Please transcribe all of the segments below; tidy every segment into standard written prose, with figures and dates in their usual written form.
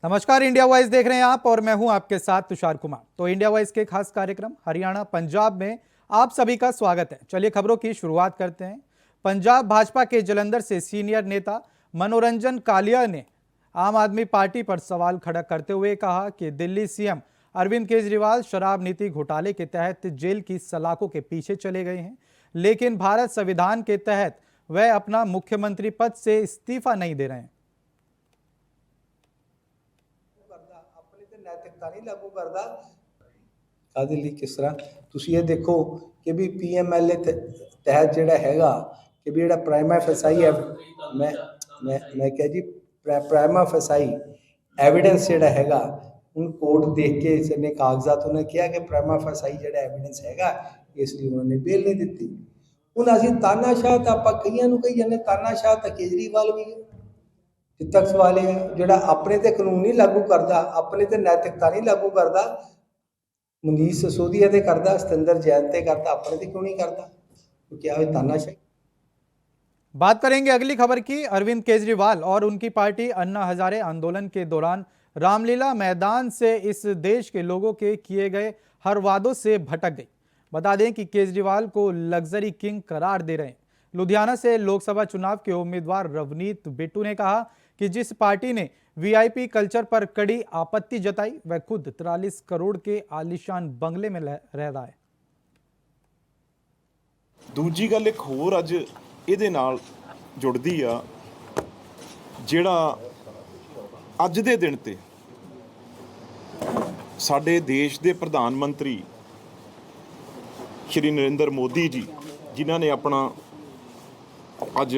नमस्कार, India voice देख रहे हैं आप और मैं हूं आपके साथ तुषार कुमार। तो इंडिया वॉइस के खास कार्यक्रम हरियाणा पंजाब में आप सभी का स्वागत है। चलिए खबरों की शुरुआत करते हैं। पंजाब भाजपा के जलंधर से सीनियर नेता मनोरंजन कालिया ने आम आदमी पार्टी पर सवाल खड़ा करते हुए कहा कि दिल्ली सीएम अरविंद केजरीवाल शराब नीति घोटाले के तहत जेल की सलाखों के पीछे चले गए हैं, लेकिन भारत संविधान के तहत वह अपना मुख्यमंत्री पद से इस्तीफा नहीं दे रहे हैं। नैतिकता नहीं लागू करता कादे लिए किस तरह तुसी ये देखो कि भी पीएमएलए तहत जेड़ा हैगा कि भी जेड़ा प्राइमा फसाई है मैं कह जी प्राइमा फसाई एविडेंस जेड़ा हैगा उन कोर्ट देख के इसने कागजात उन्हें किया कि प्राइमा फसाई जेड़ा एविडेंस हैगा इसलिए उन्होंने बेल नहीं दी। ਹੁਣ ਅਸੀਂ ਤਾਨਾਸ਼ਾਹ ਤਾਂ ਆਪਾਂ ਕਈਆਂ ਨੂੰ ਕਹੀ ਜਾਂਦੇ ਤਾਨਾਸ਼ਾਹ ਤਾਂ ਕੇਜਰੀਵਾਲ ਵੀ ਹੈ। ਜਿੱਤਕ ਸਵਾਲ ਹੈ ਜਿਹੜਾ ਆਪਣੇ ਤੇ ਕਾਨੂੰਨ ਨਹੀਂ ਲਾਗੂ ਕਰਦਾ, ਆਪਣੇ ਤੇ ਨੈਤਿਕਤਾ ਨਹੀਂ ਲਾਗੂ ਕਰਦਾ, ਮਨੀਸ਼ ਸਿਸੋਦੀਆ ਤੇ ਕਰਦਾ, ਸਤਿੰਦਰ ਜੈਨ ਤੇ करता, अपने ਤੇ क्यों नहीं करता? तो क्या है तानाशाही। बात करेंगे अगली खबर की। अरविंद केजरीवाल और उनकी पार्टी अन्ना हजारे आंदोलन के दौरान रामलीला मैदान से इस देश के लोगों के किए गए हर वादों से भटक गई। बता दें कि केजरीवाल को लग्जरी किंग करार दे रहे हैं। लुधियाना से लोकसभा चुनाव के उम्मीदवार रवनीत बिट्टू ने कहा कि जिस पार्टी ने वीआईपी कल्चर पर कड़ी आपत्ति जताई वह खुद 43 करोड़ के आलीशान बंगले में रह रहा है। दूजी गल एक होर अज ਇਹਦੇ ਨਾਲ ਜੁੜਦੀ ਆ ਜਿਹੜਾ ਅੱਜ ਦੇ ਦਿਨ ਤੇ ਸਾਡੇ ਦੇਸ਼ ਦੇ ਪ੍ਰਧਾਨ ਮੰਤਰੀ ਸ਼੍ਰੀ ਨਰਿੰਦਰ ਮੋਦੀ ਜੀ ਜਿਨ੍ਹਾਂ ਨੇ ਆਪਣਾ ਅੱਜ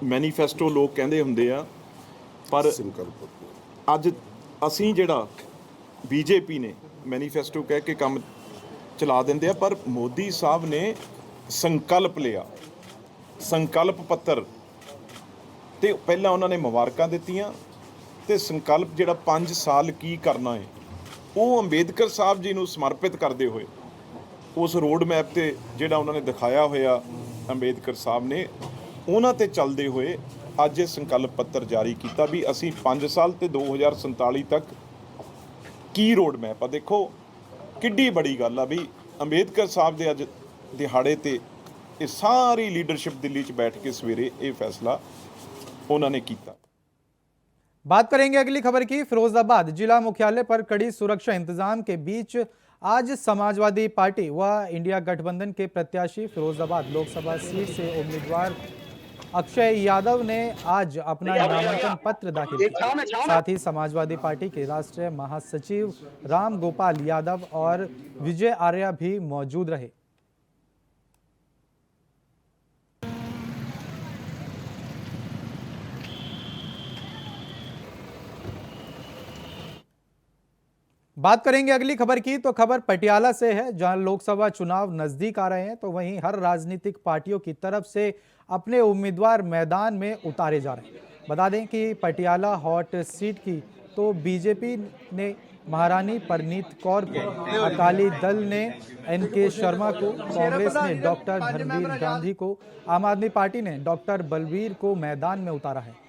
ਮੈਨੀਫੈਸਟੋ ਲੋਕ ਕਹਿੰਦੇ ਹੁੰਦੇ ਆ ਪਰ ਅੱਜ ਅਸੀਂ ਜਿਹੜਾ ਬੀਜੇਪੀ ਨੇ ਮੈਨੀਫੈਸਟੋ ਕਹਿ ਕੇ ਕੰਮ ਚਲਾ ਦਿੰਦੇ ਆ ਪਰ ਮੋਦੀ ਸਾਹਿਬ ਨੇ ਸੰਕਲਪ ਲਿਆ संकल्प पत्र ते पहला उन्होंने मुबारकां दित्तियां ते संकल्प जिहड़ा 5 साल की करना है वो अंबेडकर साहब जी नूं समर्पित करते हुए उस रोड मैप ते जिहड़ा उन्होंने दिखाया होया अंबेडकर साहब ने उन्हां ते चलदे हुए अज ये संकल्प पत्र जारी किया भी असीं 5 साल ते 2047 तक की रोड मैप आ। देखो किड्डी बड़ी गल आ भी अंबेडकर साहब दे अज दिहाड़े ते ये सारी लीडरशिप दिल्ली च बैठ के सवेरे ये फैसला उन्होंने किया। बात करेंगे अगली खबर की। फिरोजाबाद जिला मुख्यालय पर कड़ी सुरक्षा इंतजाम के बीच आज समाजवादी पार्टी व इंडिया गठबंधन के प्रत्याशी फिरोजाबाद लोकसभा सीट से उम्मीदवार अक्षय यादव ने आज अपना नामांकन पत्र दाखिल किया। साथ ही समाजवादी पार्टी के राष्ट्रीय महासचिव राम गोपाल यादव और विजय आर्या भी मौजूद रहे। बात करेंगे अगली खबर की। तो खबर पटियाला से है, जहां लोकसभा चुनाव नजदीक आ रहे हैं तो वहीं हर राजनीतिक पार्टियों की तरफ से अपने उम्मीदवार मैदान में उतारे जा रहे हैं। बता दें कि पटियाला हॉट सीट की तो बीजेपी ने महारानी परनीत कौर को, अकाली दल ने एनके शर्मा को, कांग्रेस ने डॉक्टर धर्मवीर गांधी को, आम आदमी पार्टी ने डॉक्टर बलबीर को मैदान में उतारा है।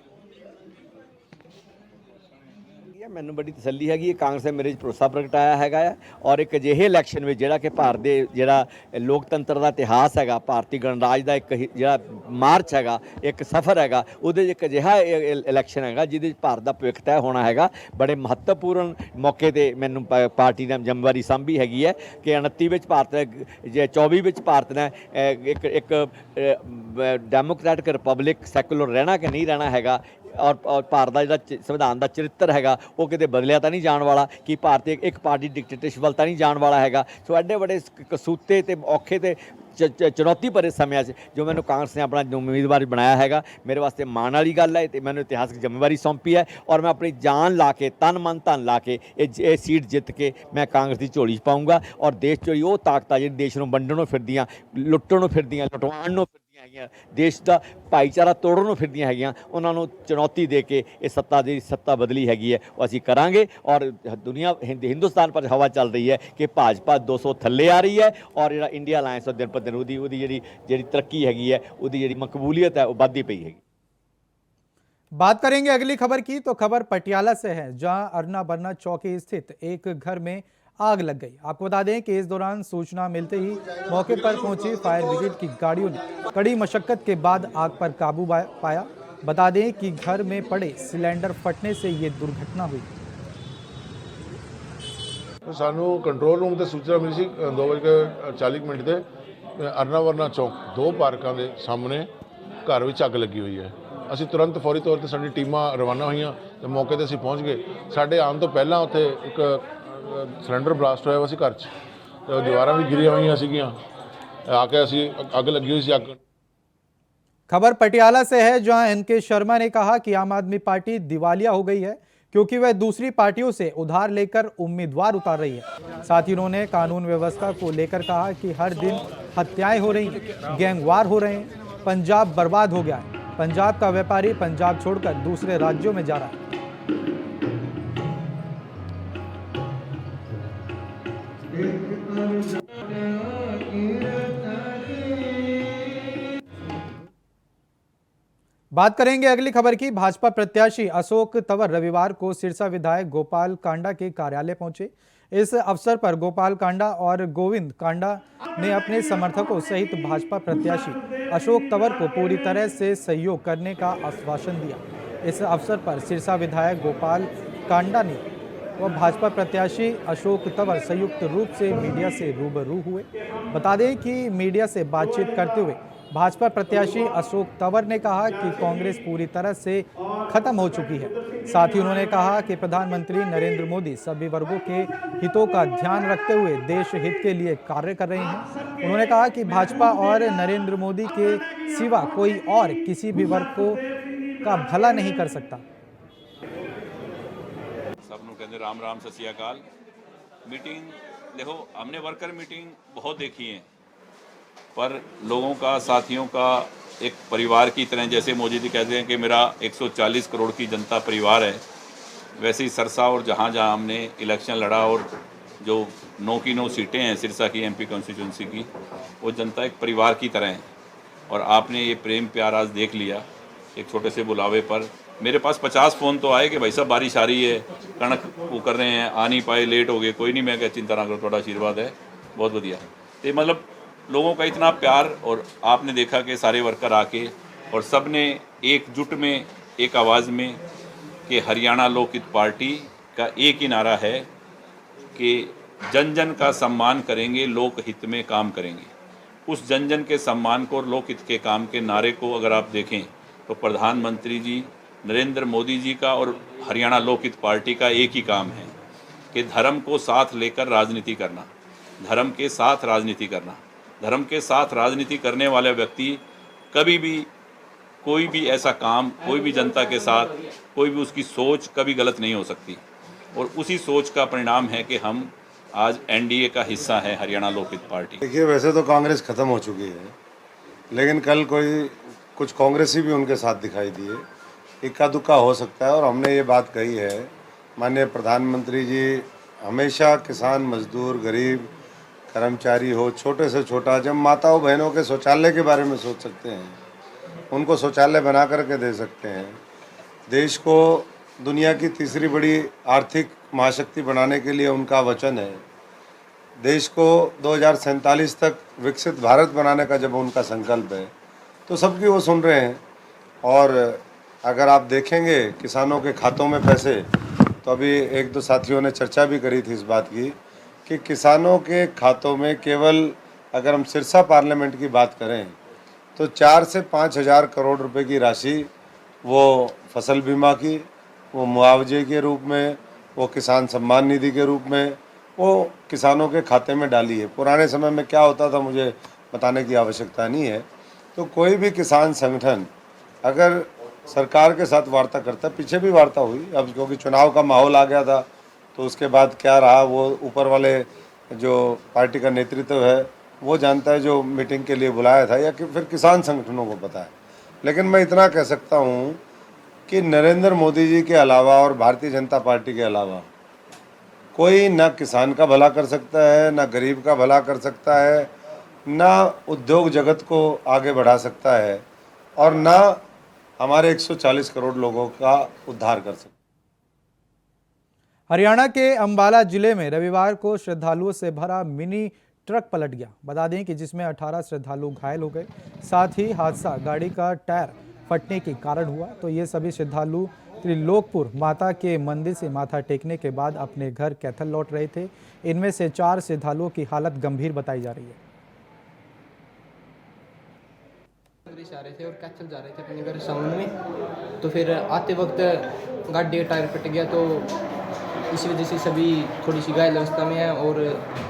ਮੈਨੂੰ ਬੜੀ ਤਸੱਲੀ ਹੈਗੀ ਇਹ ਕਾਂਗਰਸ ਨੇ ਮੇਰੇ 'ਚ ਭਰੋਸਾ ਪ੍ਰਗਟਾਇਆ ਹੈਗਾ ਆ ਔਰ ਇੱਕ ਅਜਿਹੇ ਇਲੈਕਸ਼ਨ ਵਿੱਚ ਜਿਹੜਾ ਕਿ ਭਾਰਤ ਦੇ ਜਿਹੜਾ ਲੋਕਤੰਤਰ ਦਾ ਇਤਿਹਾਸ ਹੈਗਾ, ਭਾਰਤੀ ਗਣਰਾਜ ਦਾ ਇੱਕ ਜਿਹੜਾ ਮਾਰਚ ਹੈਗਾ, ਇੱਕ ਸਫ਼ਰ ਹੈਗਾ, ਉਹਦੇ 'ਚ ਇੱਕ ਅਜਿਹਾ ਇਲੈਕਸ਼ਨ ਹੈਗਾ ਜਿਹਦੇ 'ਚ ਭਾਰਤ ਦਾ ਭਵਿੱਖ ਤੈਅ ਹੋਣਾ ਹੈਗਾ। ਬੜੇ ਮਹੱਤਵਪੂਰਨ ਮੌਕੇ 'ਤੇ ਮੈਨੂੰ ਪਾਰਟੀ ਨੇ ਜ਼ਿੰਮੇਵਾਰੀ ਸੰਭੀ ਹੈਗੀ ਹੈ ਕਿ 29 ਵਿੱਚ ਭਾਰਤ 24 ਵਿੱਚ ਭਾਰਤ ਨੇ ਇੱਕ ਡੈਮੋਕ੍ਰੈਟਿਕ ਰਿਪਬਲਿਕ ਸੈਕੂਲਰ ਰਹਿਣਾ ਕਿ ਨਹੀਂ ਰਹਿਣਾ ਹੈਗਾ और भारत का जो संविधान का चरित्र है वो कितने बदलिया तो नहीं जाने वाला कि भारत एक पार्टी डिक्टेटरशिप वाल तो नहीं जाने वाला है। सो एडे बड़े कसूते तो औखे तो चुनौती भरे समय जो मैंने कांग्रेस ने अपना उम्मीदवार बनाया है मेरे वास्ते माण वाली गल है। तो मैंने इतिहासिक जिम्मेवारी सौंपी है और मैं अपनी जान ला के तन मन धन ला के ये सीट जित के मैं कांग्रेस की झोली पाऊँगा और देश चो वो ताकत जी देश में वंडणों फिरदियाँ, लुट्टणों फिरदियाँ, लुटवाणों देश का भाईचारा तोड़नों फिरदियाँ हैगियां, उन्होंने चुनौती दे के ये सत्ता बदली हैगी है वो असीं करांगे। और दुनिया हिंदुस्तान पर हवा चल रही है कि भाजपा 200 थल्ले आ रही है और जो इंडिया अलायंस दिन पर दिन जी तरक्की हैगी है वो जी मकबूलीयत है वो बढ़ती पई हैगी। बात करेंगे अगली खबर की, तो खबर पटियाला से है, जहां अरना बरना चौकी स्थित एक घर में आग लग गई। आपको बता दें कि इस दौरान सूचना मिलते ही मौके पर पहुंची फायर ब्रिगेड की गाड़ियों ने कड़ी मशक्कत के बाद आग पर काबू पाया। बता दें कि घर में पड़े सिलेंडर फटने से ये दुर्घटना हुई। ਸਾਨੂੰ ਕੰਟਰੋਲ ਰੂਮ ਤੇ ਸੂਚਨਾ ਮਿਲੀ ਸੀ 2:40 ਤੇ ਅਰਨਾ ਵਰਨਾ ਚੌਕ ਦੋ ਪਾਰਕਾਂ ਦੇ ਸਾਹਮਣੇ ਘਰ ਵਿੱਚ ਅੱਗ ਲੱਗੀ ਹੋਈ ਹੈ। ਅਸੀਂ ਤੁਰੰਤ ਫੌਰੀ ਤੌਰ ਤੇ ਸਾਡੀ ਟੀਮਾਂ ਰਵਾਨਾ ਹੋਈਆਂ ਤੇ ਮੌਕੇ ਤੇ ਅਸੀਂ ਪਹੁੰਚ ਗਏ। ਸਾਡੇ ਆਉਣ ਤੋਂ ਪਹਿਲਾਂ ਉੱਥੇ ਇੱਕ ਸਿਲੰਡਰ ਬਲਾਸਟ ਹੋਇਆ ਸੀ ਘਰ 'ਚ ਤੇ ਦੀਵਾਰਾਂ ਵੀ ਗਿਰੀਆਂ ਹੋਈਆਂ ਸੀਗੀਆਂ। ਆ ਕੇ ਅਸੀਂ ਅੱਗ ਲੱਗੀ ਹੋਈ ਸੀ। ਅੱਗ खबर पटियाला से है, जहां एनके शर्मा ने कहा कि आम आदमी पार्टी दिवालिया हो गई है क्योंकि वह दूसरी पार्टियों से उधार लेकर उम्मीदवार उतार रही है। साथ ही उन्होंने कानून व्यवस्था को लेकर कहा कि हर दिन हत्याएं हो रही हैं, गैंगवार हो रहे हैं, पंजाब बर्बाद हो गया है। पंजाब का व्यापारी पंजाब छोड़कर दूसरे राज्यों में जा रहा है। बात करेंगे अगली खबर की। भाजपा प्रत्याशी अशोक तंवर रविवार को सिरसा विधायक गोपाल कांडा के कार्यालय पहुंचे। इस अवसर पर गोपाल कांडा और गोविंद कांडा ने अपने समर्थकों सहित भाजपा प्रत्याशी अशोक तंवर को पूरी तरह से सहयोग करने का आश्वासन दिया। इस अवसर पर सिरसा विधायक गोपाल कांडा ने व भाजपा प्रत्याशी अशोक तंवर संयुक्त रूप से मीडिया से रूबरू हुए। बता दें कि मीडिया से बातचीत करते हुए भाजपा प्रत्याशी अशोक तंवर ने कहा कि कांग्रेस पूरी तरह से खत्म हो चुकी है। साथ ही उन्होंने कहा कि प्रधानमंत्री नरेंद्र मोदी सभी वर्गों के हितों का ध्यान रखते हुए देश हित के लिए कार्य कर रहे हैं। उन्होंने कहा कि भाजपा और नरेंद्र मोदी के सिवा कोई और किसी भी वर्ग को का भला नहीं कर सकता। सब ਨੂੰ ਕਹਿੰਦੇ राम राम सत श्री अकाल। मीटिंग देखो, हमने वर्कर मीटिंग बहुत देखी है, पर लोगों का, साथियों का एक परिवार की तरह, जैसे मोदी जी कहते हैं कि मेरा 140 करोड़ की जनता परिवार है, वैसे ही सरसा और जहाँ जहाँ हमने इलेक्शन लड़ा और जो 9 की 9 सीटें हैं सिरसा की एमपी कॉन्स्टिट्यूंसी की, वो जनता एक परिवार की तरह है। और आपने ये प्रेम प्यार आज देख लिया एक छोटे से बुलावे पर। मेरे पास 50 फ़ोन तो आए कि भाई साहब बारिश आ रही है, कणक वो कर रहे हैं, आ नहीं पाए, लेट हो गए। कोई नहीं, मैं क्या चिंता ना करो, थोड़ा आशीर्वाद है, बहुत बढ़िया। तो मतलब लोगों का इतना प्यार, और आपने देखा कि सारे वर्कर आके और सब ने एकजुट में एक आवाज़ में कि हरियाणा लोकहित पार्टी का एक ही नारा है कि जन जन का सम्मान करेंगे, लोकहित में काम करेंगे। उस जन जन के सम्मान को और लोकहित के काम के नारे को अगर आप देखें तो प्रधानमंत्री जी नरेंद्र मोदी जी का और हरियाणा लोकहित पार्टी का एक ही काम है कि धर्म को साथ लेकर राजनीति करना, धर्म के साथ राजनीति करना। धर्म के साथ राजनीति करने वाला व्यक्ति कभी भी कोई भी ऐसा काम, कोई भी जनता के साथ, कोई भी उसकी सोच कभी गलत नहीं हो सकती। और उसी सोच का परिणाम है कि हम आज एनडीए का हिस्सा है हरियाणा लोकहित पार्टी। देखिए, वैसे तो कांग्रेस खत्म हो चुकी है, लेकिन कल कुछ कांग्रेसी भी उनके साथ दिखाई दिए। इक्का दुक्का हो सकता है, और हमने ये बात कही है, माननीय प्रधानमंत्री जी हमेशा किसान, मजदूर, गरीब, कर्मचारी हो, छोटे से छोटा, जब माताओं बहनों के शौचालय के बारे में सोच सकते हैं, उनको शौचालय बना करके दे सकते हैं। देश को दुनिया की तीसरी बड़ी आर्थिक महाशक्ति बनाने के लिए उनका वचन है। देश को 2047 तक विकसित भारत बनाने का जब उनका संकल्प है, तो सबकी वो सुन रहे हैं। और अगर आप देखेंगे किसानों के खातों में पैसे, तो अभी एक दो साथियों ने चर्चा भी करी थी इस बात की कि किसानों के खातों में केवल, अगर हम सिरसा पार्लियामेंट की बात करें, तो 4 से 5 हज़ार करोड़ रुपए की राशि वो फसल बीमा की, वो मुआवजे के रूप में, वो किसान सम्मान निधि के रूप में वो किसानों के खाते में डाली है। पुराने समय में क्या होता था मुझे बताने की आवश्यकता नहीं है। तो कोई भी किसान संगठन अगर सरकार के साथ वार्ता करता है, पीछे भी वार्ता हुई, अब क्योंकि चुनाव का माहौल आ गया था तो उसके बाद क्या रहा वो ऊपर वाले जो पार्टी का नेतृत्व है वो जानता है, जो मीटिंग के लिए बुलाया था, या कि फिर किसान संगठनों को पता है। लेकिन मैं इतना कह सकता हूँ कि नरेंद्र मोदी जी के अलावा और भारतीय जनता पार्टी के अलावा कोई ना किसान का भला कर सकता है, ना गरीब का भला कर सकता है, ना उद्योग जगत को आगे बढ़ा सकता है, और ना हमारे 140 करोड़ लोगों का उद्धार कर सकते। हरियाणा के अंबाला जिले में रविवार को श्रद्धालुओं से भरा मिनी ट्रक पलट गया। बता दें कि जिसमें 18 श्रद्धालु घायल हो गए। साथ ही हादसा गाड़ी का टायर फटने के कारण हुआ। तो ये सभी श्रद्धालु त्रिलोकपुर माता के मंदिर से माथा टेकने के बाद अपने घर कैथल लौट रहे थे। इनमें से 4 श्रद्धालुओं की हालत गंभीर बताई जा रही है। आ रहे थे और कैथल जा रहे थे अपने घर साउंड में, तो फिर आते वक्त गाड़ी का टायर फट गया, तो इसी वजह से सभी थोड़ी सी घायल अवस्था में है और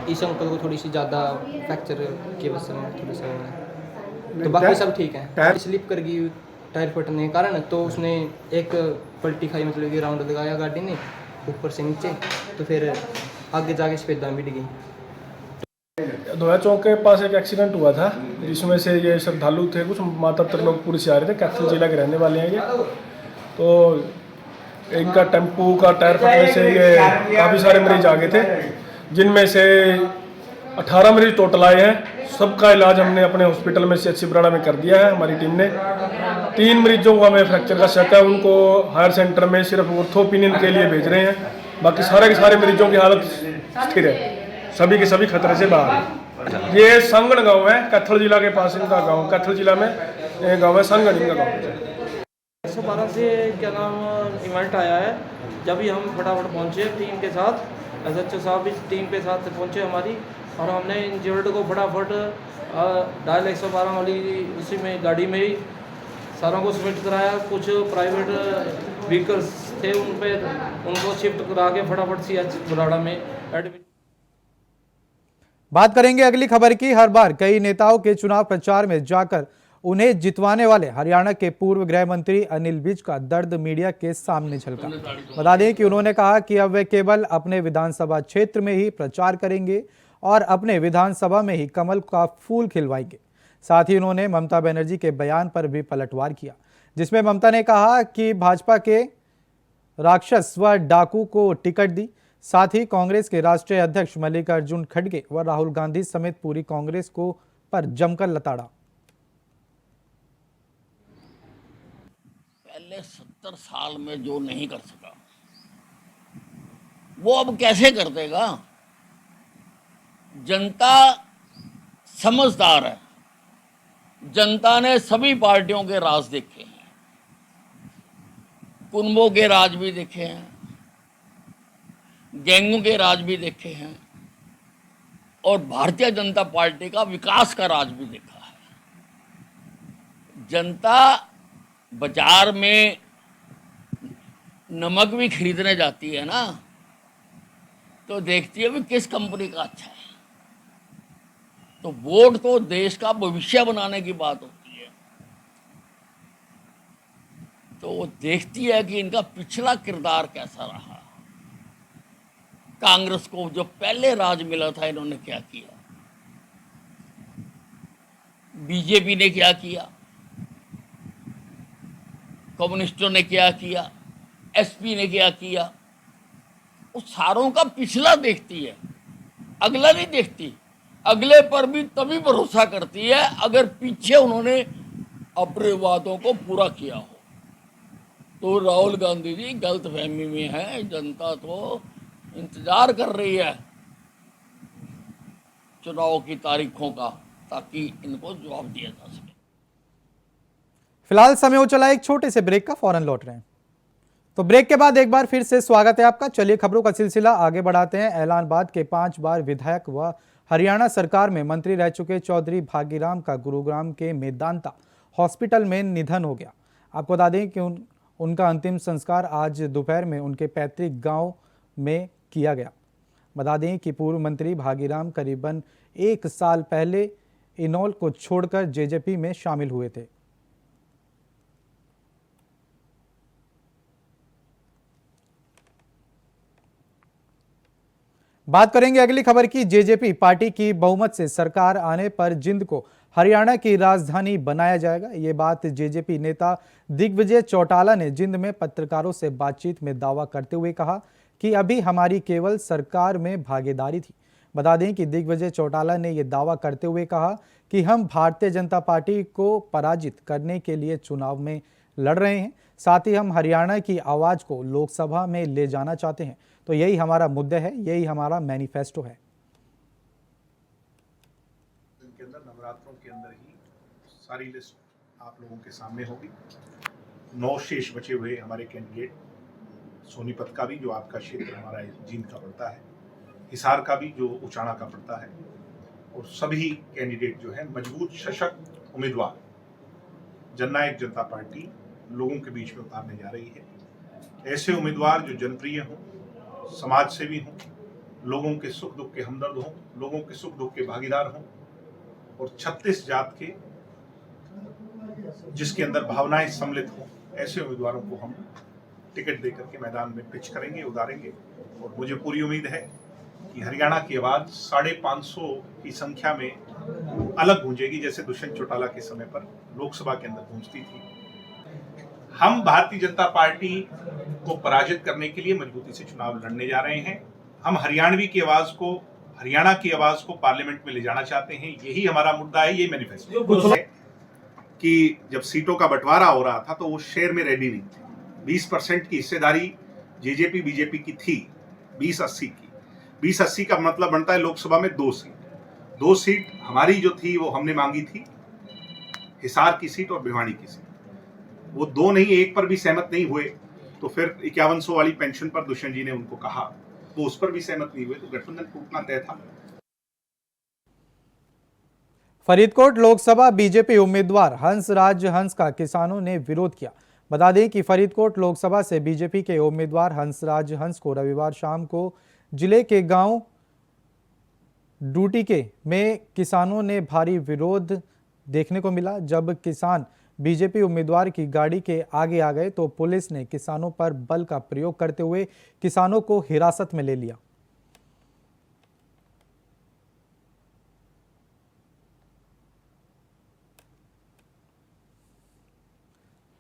इस अंकल को थोड़ी सी ज़्यादा फ्रैक्चर की अवस्था में थोड़ा सा हुआ है, तो बाकी सब ठीक है। टायर स्लिप कर गई टायर फटने के कारण, तो उसने एक पलटी खाई, मतलब कि राउंड लगाया गाड़ी ने ऊपर से नीचे, तो फिर आगे जाके सफेदा मिट गई। दोया चौक के पास एक एक्सीडेंट हुआ था जिसमें से ये श्रद्धालु थे, कुछ माता त्रिलोकपुर से आ रहे थे, कैथल जिला के रहने वाले हैं ये। तो इनका टेम्पू का टायर फटने से ये काफ़ी सारे मरीज आ गए थे, जिनमें से 18 मरीज टोटल आए हैं। सबका इलाज हमने अपने हॉस्पिटल में CHC बराड़ा में कर दिया है हमारी टीम ने। 3 मरीजों को हमें फ्रैक्चर का शक है, उनको हायर सेंटर में सिर्फ ऑर्थोपिनियन के लिए भेज रहे हैं। बाकी सारे के सारे मरीजों की हालत स्थिर है, सभी के सभी खतरे से बाहर है। ये संगण गांव है, कैथल जिला के पास इनका गांव, कैथल जिला में गांव है संगण इनका गांव। 112 से क्या नाम इवेंट आया है, जब ही हम फटाफट पहुंचे टीम के साथ, SHO साहब भी टीम के साथ पहुंचे हमारी, और हमने इंजर्ड को फटाफट डायल 112 वाली उसी में गाड़ी में ही सारों को सबमिट कराया। कुछ प्राइवेट व्हीकल्स थे उन पे उनको शिफ्ट करा के फटाफट CH बराड़ा में एडमिट। बात करेंगे अगली खबर की। हर बार कई नेताओं के चुनाव प्रचार में जाकर उन्हें जितवाने वाले हरियाणा के पूर्व गृह मंत्री अनिल विज का दर्द मीडिया के सामने झलका। बता दें कि उन्होंने कहा कि अब वे केवल अपने विधानसभा क्षेत्र में ही प्रचार करेंगे और अपने विधानसभा में ही कमल का फूल खिलवाएंगे। साथ ही उन्होंने ममता बनर्जी के बयान पर भी पलटवार किया, जिसमें ममता ने कहा कि भाजपा के राक्षस व डाकू को टिकट दी। साथ ही कांग्रेस के राष्ट्रीय अध्यक्ष मल्लिकार्जुन खड़गे व राहुल गांधी समेत पूरी कांग्रेस को पर जमकर लताड़ा। पहले 70 साल में जो नहीं कर सका वो अब कैसे कर देगा? जनता समझदार है, जनता ने सभी पार्टियों के राज देखे हैं, कुनबों के राज भी देखे हैं, गैंगों के राज भी देखे हैं, और भारतीय जनता पार्टी का विकास का राज भी देखा है। जनता बाजार में नमक भी खरीदने जाती है ना, तो देखती है भी किस कंपनी का अच्छा है। तो वोट तो देश का भविष्य बनाने की बात होती है, तो वो देखती है कि इनका पिछला किरदार कैसा रहा। कांग्रेस को जो पहले राज मिला था इन्होंने क्या किया, बीजेपी ने क्या किया, कम्युनिस्टों ने क्या किया, एसपी ने क्या किया, उस सारों का पिछला देखती है, अगला नहीं देखती। अगले पर भी तभी भरोसा करती है अगर पीछे उन्होंने अपने वादों को पूरा किया हो। तो राहुल गांधी जी गलतफहमी में है, जनता तो इंतजार कर रही है चुनाव की तारीखों का, ताकि इनको जवाब दिया जा सके। फिलहाल समय हो चला एक छोटे से ब्रेक का, फौरन लौट रहे हैं। तो ब्रेक के बाद एक बार फिर से स्वागत है आपका। चलिए खबरों का सिलसिला आगे बढ़ाते हैं। ऐलानाबाद के 5 बार विधायक व हरियाणा सरकार में मंत्री रह चुके चौधरी भागीराम का गुरुग्राम के मेदांता हॉस्पिटल में निधन हो गया। आपको बता दें कि उनका अंतिम संस्कार आज दोपहर में उनके पैतृक गांव में किया गया। बता दें कि पूर्व मंत्री भागीराम करीबन 1 साल पहले इनौल को छोड़कर जेजेपी में शामिल हुए थे। बात करेंगे अगली खबर की। जेजेपी पार्टी की बहुमत से सरकार आने पर जिंद को हरियाणा की राजधानी बनाया जाएगा। ये बात जेजेपी नेता दिग्विजय चौटाला ने जिंद में पत्रकारों से बातचीत में दावा करते हुए कहा कि अभी हमारी केवल सरकार में भागीदारी थी। बता दें कि दिग्विजय चौटाला ने यह दावा करते हुए कहा कि हम भारतीय जनता पार्टी को पराजित करने के लिए चुनाव में लड़ रहे हैं। साथ ही हम हरियाणा की आवाज़ को लोकसभा में ले जाना चाहते हैं। तो यही हमारा मुद्दा है, यही हमारा मैनिफेस्टो है। इनके अंदर नवरात्रों के अंदर ही सारी लिस्ट आप लोगों के सामने होगी। 9 शेष बचे हुए हमारे कैंडिडेट, सोनीपत का भी जो आपका क्षेत्र हमारा जींद का पड़ता है, हिसार का भी जो उचाना का पड़ता है, और सभी कैंडिडेट जो है मजबूत सशक्त उम्मीदवार जननायक जनता पार्टी लोगों के बीच में उतारने जा रही है। ऐसे उम्मीदवार जो जनप्रिय हों, समाज सेवी हों, लोगों के सुख दुख के हमदर्द हों, लोगों के सुख दुख के भागीदार हों, और 36 जात के जिसके अंदर भावनाएं सम्मिलित हों, ऐसे उम्मीदवारों को हम टिकट देकर के मैदान में पिच करेंगे, उतारेंगे। और मुझे पूरी उम्मीद है कि हरियाणा की आवाज 550 की संख्या में अलग गूंजेगी, जैसे दुष्यंत चौटाला के समय पर लोकसभा के अंदर गूंजती थी। हम भारतीय जनता पार्टी को पराजित करने के लिए मजबूती से चुनाव लड़ने जा रहे हैं। हम हरियाणा की आवाज को पार्लियामेंट में ले जाना चाहते हैं। यही हमारा मुद्दा है, ये मैनिफेस्टो है कि जब सीटों का बंटवारा हो रहा था तो वो शेयर में रेडी नहीं थे। 20% की हिस्सेदारी जेजेपी बीजेपी की थी, 20-80 की। 20-80 का मतलब बनता है लोकसभा में 2 सीट। 2 सीट हमारी जो थी वो हमने मांगी थी, हिसार की सीट और भिवानी की सीट। वो 2 नहीं, 1 पर भी सहमत नहीं हुए, तो फिर 5100 वाली पेंशन पर दुष्यंत जी ने उनको कहा, वो उस पर भी सहमत नहीं हुए, तो गठबंधन टूटना तय था। फरीदकोट लोकसभा बीजेपी उम्मीदवार हंसराज हंस का किसानों ने विरोध किया। बता दें कि फरीदकोट लोकसभा से बीजेपी के उम्मीदवार हंसराज हंस को रविवार शाम को जिले के गांव डूटीके में किसानों ने भारी विरोध देखने को मिला। जब किसान बीजेपी उम्मीदवार की गाड़ी के आगे आ गए तो पुलिस ने किसानों पर बल का प्रयोग करते हुए किसानों को हिरासत में ले लिया।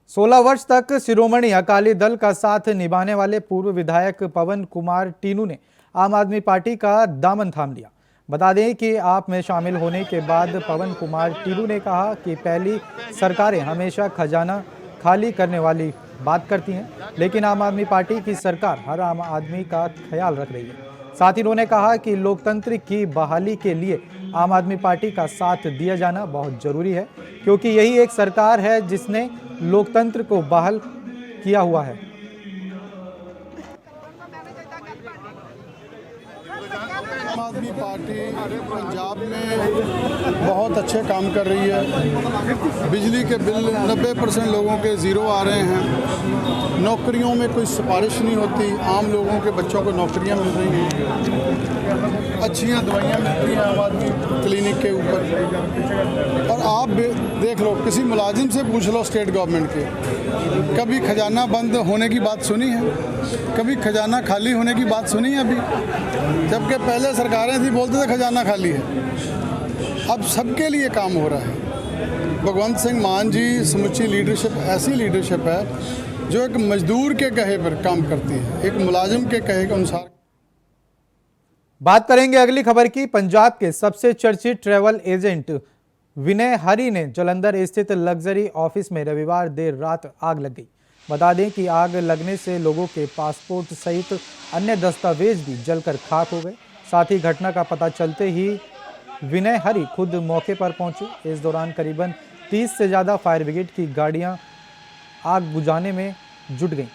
सोलह वर्ष तक शिरोमणि अकाली दल का साथ निभाने वाले पूर्व विधायक पवन कुमार टीनू ने आम आदमी पार्टी का दामन थाम लिया। बता दें कि आप में शामिल होने के बाद पवन कुमार टीनू ने कहा कि पहली सरकारें हमेशा खजाना खाली करने वाली बात करती हैं, लेकिन आम आदमी पार्टी की सरकार हर आम आदमी का ख्याल रख रही है। साथ ही उन्होंने कहा कि लोकतंत्र की बहाली के लिए आम आदमी पार्टी का साथ दिया जाना बहुत जरूरी है, क्योंकि यही एक सरकार है जिसने लोकतंत्र को बहाल किया हुआ है। आम आदमी पार्टी पंजाब में बहुत अच्छे काम कर रही है। बिजली के बिल 90% लोगों के ज़ीरो आ रहे हैं। नौकरियों में कोई सिफारिश नहीं होती, आम लोगों के बच्चों को नौकरियां मिल रही हैं। अच्छियां दवाइयां मिलती हैं आम आदमी क्लिनिक के ऊपर। और आप देख लो, किसी मुलाजिम से पूछ लो स्टेट गवर्नमेंट के, कभी खजाना बंद होने की बात सुनी है? कभी खजाना खाली होने की बात सुनी है अभी? जबकि पहले सरकारें थी बोलते थे खजाना खाली है। अब सबके लिए काम हो रहा है। भगवंत सिंह मान जी समुची लीडरशिप ऐसी लीडरशिप है जो एक मजदूर के कहे पर काम करती है, एक मुलाजिम के कहे के अनुसार। बात करेंगे अगली खबर की। पंजाब के सबसे चर्चित ट्रैवल एजेंट विनय हरी ने जालंधर स्थित लग्जरी ऑफिस में रविवार देर रात आग लग गई। बता दें कि आग लगने से लोगों के पासपोर्ट सहित अन्य दस्तावेज भी जलकर खाक हो गए। साथ ही घटना का पता चलते ही विनय हरी खुद मौके पर पहुंचे। इस दौरान करीबन 30 से ज़्यादा फायर ब्रिगेड की गाड़ियां आग बुझाने में जुट गईं।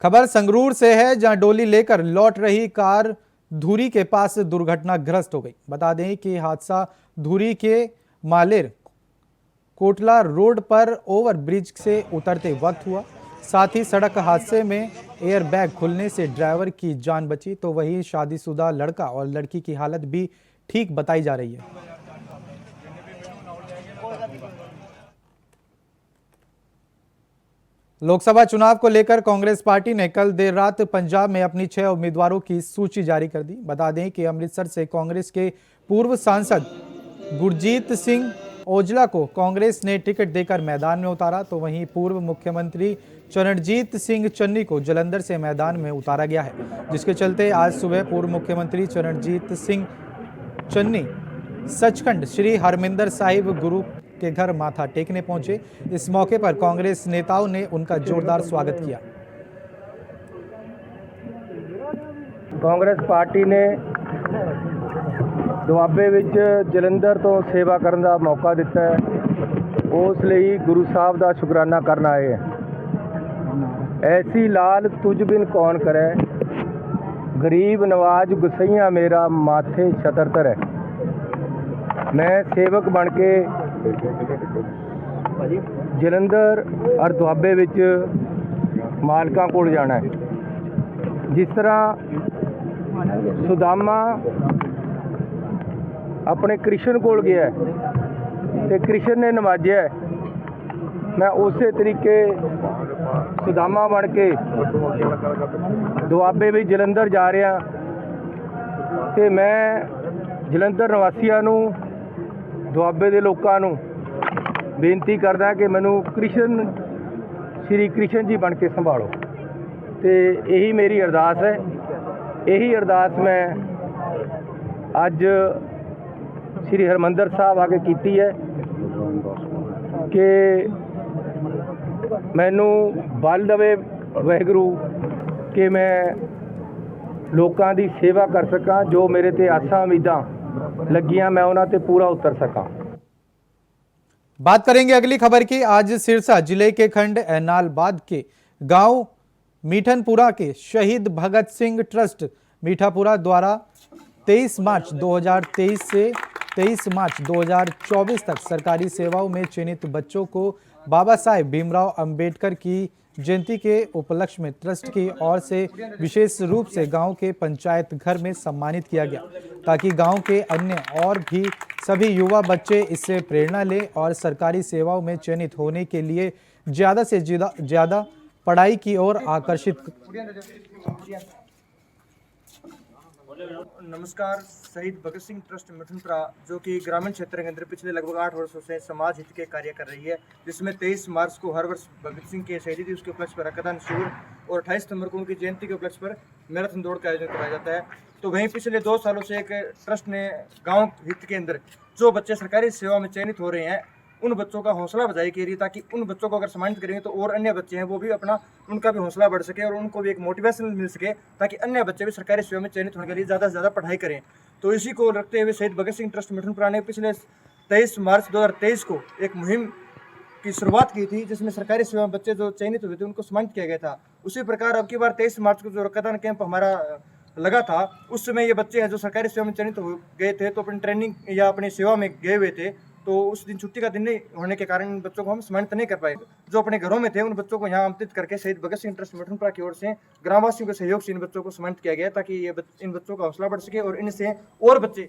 खबर संगरूर से है, जहां डोली लेकर लौट रही कार धुरी के पास दुर्घटनाग्रस्त हो गई। बता दें कि हादसा धुरी के मालेर कोटला रोड पर ओवर ब्रिज से उतरते वक्त हुआ। साथ ही सड़क हादसे में एयर बैग खुलने से ड्राइवर की जान बची, तो वहीं शादीशुदा लड़का और लड़की की हालत भी ठीक बताई जा रही है। लोकसभा चुनाव को लेकर कांग्रेस पार्टी ने कल देर रात पंजाब में अपनी 6 उम्मीदवारों की सूची जारी कर दी। बता दें कि अमृतसर से कांग्रेस के पूर्व सांसद गुरजीत सिंह औजला को कांग्रेस ने टिकट देकर मैदान में उतारा, तो वहीं पूर्व मुख्यमंत्री चरणजीत सिंह चन्नी को जालंधर से मैदान में उतारा गया है, जिसके चलते आज सुबह पूर्व मुख्यमंत्री चरणजीत सिंह चन्नी सचखंड श्री हरमिंदर साहिब गुरु के घर माथा टेकने पहुंचे। इस मौके पर कांग्रेस नेताओं ने उनका जोरदार स्वागत किया। ਕਾਂਗਰਸ ਪਾਰਟੀ ਨੇ ਦੁਆਬੇ ਵਿੱਚ ਜਲੰਧਰ ਤੋਂ ਸੇਵਾ ਕਰਨ ਦਾ ਮੌਕਾ ਦਿੱਤਾ ਹੈ, ਉਸ ਲਈ ਗੁਰੂ ਸਾਹਿਬ ਦਾ ਸ਼ੁਕਰਾਨਾ ਕਰਨ ਆਏ ਹੈ। ਐਸੀ ਲਾਲ ਤੁਝ ਬਿਨ ਕੌਣ ਕਰੇ, ਗਰੀਬ ਨਵਾਜ ਗੁਸਈਆਂ ਮੇਰਾ ਮਾਥੇ ਛਤਰ ਹੈ। ਮੈਂ ਸੇਵਕ ਬਣ ਕੇ ਜਲੰਧਰ ਔਰ ਦੁਆਬੇ ਵਿੱਚ ਮਾਲਕਾਂ ਕੋਲ ਜਾਣਾ ਹੈ। ਜਿਸ ਤਰ੍ਹਾਂ ਸੁਦਾਮਾ ਆਪਣੇ ਕ੍ਰਿਸ਼ਨ ਕੋਲ ਗਿਆ ਤੇ ਕ੍ਰਿਸ਼ਨ ਨੇ ਨਵਾਜਿਆ, ਮੈਂ ਉਸੇ ਤਰੀਕੇ ਸੁਦਾਮਾ ਬਣ ਕੇ ਦੁਆਬੇ ਵਿੱਚ ਜਲੰਧਰ ਜਾ ਰਿਹਾ ਤੇ ਮੈਂ ਜਲੰਧਰ ਨਿਵਾਸੀਆਂ ਨੂੰ, ਦੁਆਬੇ ਦੇ ਲੋਕਾਂ ਨੂੰ ਬੇਨਤੀ ਕਰਦਾ ਕਿ ਮੈਨੂੰ ਕ੍ਰਿਸ਼ਨ ਸ਼੍ਰੀ ਕ੍ਰਿਸ਼ਨ ਜੀ ਬਣ ਕੇ ਸੰਭਾਲੋ ਤੇ ਇਹੀ ਮੇਰੀ ਅਰਦਾਸ ਹੈ। ਇਹੀ ਅਰਦਾਸ ਮੈਂ ਅੱਜ ਸ੍ਰੀ ਹਰਿਮੰਦਰ ਸਾਹਿਬ ਆ ਕੇ ਕੀਤੀ ਹੈ ਕਿ ਮੈਨੂੰ ਬਲ ਦੇਵੇ ਵਾਹਿਗੁਰੂ ਕਿ ਮੈਂ ਲੋਕਾਂ ਦੀ ਸੇਵਾ ਕਰ ਸਕਾਂ, ਜੋ ਮੇਰੇ ਤੇ ਆਸਾਂ ਉਮੀਦਾਂ ਲੱਗੀਆਂ ਮੈਂ ਉਹਨਾਂ ਤੇ ਪੂਰਾ ਉਤਰ सका। बात करेंगे अगली खबर की। आज सिरसा जिले के खंड ऐनालबाद के गांव मीठनपुरा के शहीद भगत सिंह ट्रस्ट मीठापुरा द्वारा 23 मार्च 2023 से 23 मार्च 2024 तक सरकारी सेवाओं में चयनित बच्चों को बाबा साहेब भीमराव अंबेडकर की जयंती के उपलक्ष्य में ट्रस्ट की ओर से विशेष रूप से गांव के पंचायत घर में सम्मानित किया गया, ताकि गांव के अन्य और भी सभी युवा बच्चे इससे प्रेरणा लें और सरकारी सेवाओं में चयनित होने के लिए ज़्यादा से ज़्यादा पढ़ाई की ओर आकर्षित। नमस्कार। शहीद भगत सिंह ट्रस्ट मिठनपुरा जो कि ग्रामीण क्षेत्र के अंदर पिछले लगभग 8 वर्षों से समाज हित के कार्य कर रही है, जिसमें 23 मार्च को हर वर्ष भगत सिंह के शहीदी दिवस के उपलक्ष्य पर रक्तदान शिविर और 28 सितंबर को उनकी जयंती के उपलक्ष्य पर मैराथन दौड़ का आयोजन कराया जाता है। तो वहीं पिछले 2 सालों से एक ट्रस्ट ने गाँव हित के अंदर जो बच्चे सरकारी सेवा में चयनित हो रहे हैं उन बच्चों का हौसला अफजाई की रही है, ताकि उन बच्चों को अगर सम्मानित करेंगे तो और अन्य बच्चे हैं वो भी उनका भी हौसला बढ़ सके और उनको भी एक मोटिवेशन मिल सके, ताकि अन्य बच्चे भी सरकारी सेवा में चयनित होने के लिए ज़्यादा से ज़्यादा पढ़ाई करें। तो इसी को रखते हुए शहीद भगत सिंह ट्रस्ट मिठनपुरा ने पिछले 23 मार्च 2023 को एक मुहिम की शुरुआत की थी, जिसमें सरकारी सेवा में बच्चे जो चयनित हुए थे उनको सम्मानित किया गया था। उसी प्रकार अब की बार 23 मार्च को जो रक्तदान कैंप हमारा लगा था, उस समय ये बच्चे हैं जो सरकारी सेवा में चयनित हो गए थे, तो अपनी ट्रेनिंग या अपनी सेवा में गए हुए थे, तो उस दिन छुट्टी का दिन नहीं होने के कारण इन बच्चों को हम सम्मानित नहीं कर पाए। जो अपने घरों में थे उन बच्चों को यहाँ आमंत्रित करके शहीद भगत सिंह ट्रस्ट मिठनपुरा की ओर से ग्रामवासियों के सहयोग से इन बच्चों को सम्मानित किया गया, ताकि इन बच्चों का हौसला बढ़ सके और इनसे और बच्चे।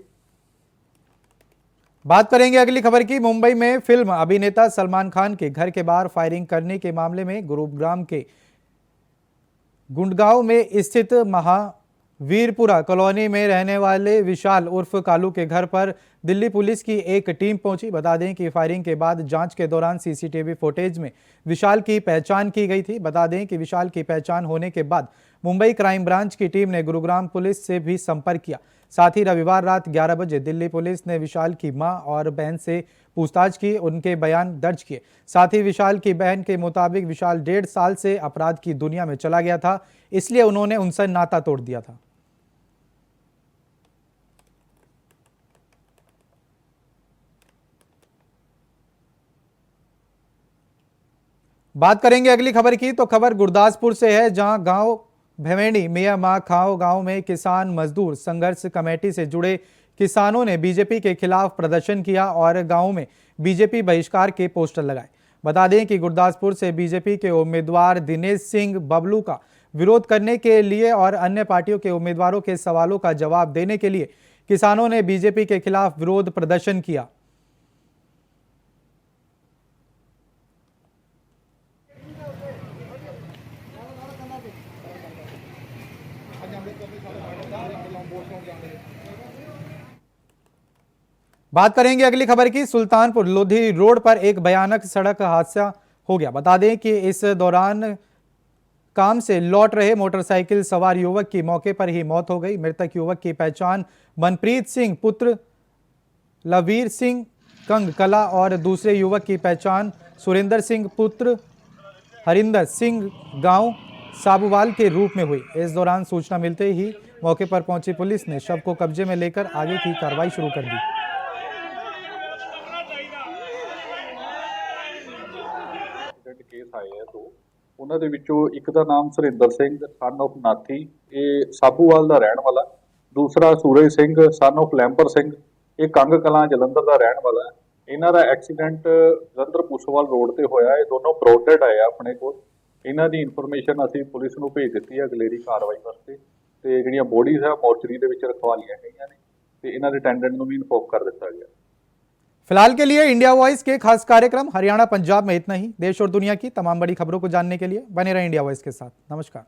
बात करेंगे अगली खबर की। मुंबई में फिल्म अभिनेता सलमान खान के घर के बाहर फायरिंग करने के मामले में गुरुग्राम के गुंडगांव में स्थित महावीरपुरा कॉलोनी में रहने वाले विशाल उर्फ कालू के घर पर दिल्ली पुलिस की एक टीम पहुंची। बता दें कि फायरिंग के बाद जांच के दौरान सीसीटीवी फुटेज में विशाल की पहचान की गई थी। बता दें कि विशाल की पहचान होने के बाद मुंबई क्राइम ब्रांच की टीम ने गुरुग्राम पुलिस से भी संपर्क किया। साथ ही रविवार रात 11 बजे दिल्ली पुलिस ने विशाल की मां और बहन से पूछताछ की, उनके बयान दर्ज किए। साथ ही विशाल की बहन के मुताबिक विशाल 1.5 साल से अपराध की दुनिया में चला गया था, इसलिए उन्होंने उनसे नाता तोड़ दिया था। बात करेंगे अगली खबर की, तो खबर गुरदासपुर से है, जहां गांव भेवेणी मियां मां खाओ गांव में किसान मजदूर संघर्ष कमेटी से जुड़े किसानों ने बीजेपी के खिलाफ प्रदर्शन किया और गांव में बीजेपी बहिष्कार के पोस्टर लगाए। बता दें कि गुरदासपुर से बीजेपी के उम्मीदवार दिनेश सिंह बबलू का विरोध करने के लिए और अन्य पार्टियों के उम्मीदवारों के सवालों का जवाब देने के लिए किसानों ने बीजेपी के खिलाफ विरोध प्रदर्शन किया। बात करेंगे अगली खबर की। सुल्तानपुर लोधी रोड पर एक भयानक सड़क हादसा हो गया। बता दें कि इस दौरान काम से लौट रहे मोटरसाइकिल सवार युवक की मौके पर ही मौत हो गई। मृतक युवक की पहचान मनप्रीत सिंह पुत्र लवीर सिंह कंग कला और दूसरे युवक की पहचान सुरेंद्र सिंह पुत्र हरिंदर सिंह गांव साबूवाल के रूप में हुई। इस दौरान सूचना मिलते ही मौके पर पहुंची पुलिस ने शव को कब्जे में लेकर आगे की कार्रवाई शुरू कर दी। ਕੇਸ ਆਏ ਹੈ ਦੋ, ਉਹਨਾਂ ਦੇ ਵਿੱਚੋਂ ਇੱਕ ਦਾ ਨਾਮ ਸੁਰਿੰਦਰ ਸਿੰਘ ਸਨ ਆਫ ਨਾਥੀ, ਇਹ ਸਾਬੂਵਾਲ ਦਾ ਰਹਿਣ ਵਾਲਾ। ਦੂਸਰਾ ਸੂਰਜ ਸਿੰਘ ਸਨ ਆਫ ਲੈਂਪਰ ਸਿੰਘ, ਇਹ ਕੰਗ ਕਲਾਂ ਜਲੰਧਰ ਦਾ ਰਹਿਣ ਵਾਲਾ ਹੈ। ਇਹਨਾਂ ਦਾ ਐਕਸੀਡੈਂਟ ਜਲੰਧਰ ਪੂਸੋਵਾਲ ਰੋਡ ਤੇ ਹੋਇਆ। ਇਹ ਦੋਨੋਂ ਬਰੋਡਡ ਆਏ ਆ ਆਪਣੇ ਕੋਲ। ਇਹਨਾਂ ਦੀ ਇਨਫੋਰਮੇਸ਼ਨ ਅਸੀਂ ਪੁਲਿਸ ਨੂੰ ਭੇਜ ਦਿੱਤੀ ਹੈ ਅਗਲੇਰੀ ਕਾਰਵਾਈ ਵਾਸਤੇ, ਤੇ ਜਿਹੜੀਆਂ ਬੋਡੀਜ਼ ਆ ਮੋਰਚਰੀ ਦੇ ਵਿੱਚ ਰਖਵਾ ਲਈਆਂ ਗਈਆਂ ਨੇ, ਤੇ ਇਹਨਾਂ ਦੇ ਅਟੈਂਡੈਂਟ ਨੂੰ ਵੀ ਇਨਫੋਰਮ ਕਰ ਦਿੱਤਾ ਗਿਆ। फिलहाल के लिए इंडिया वॉइस के खास कार्यक्रम हरियाणा पंजाब में इतना ही। देश और दुनिया की तमाम बड़ी खबरों को जानने के लिए बने रहें इंडिया वॉइस के साथ। नमस्कार।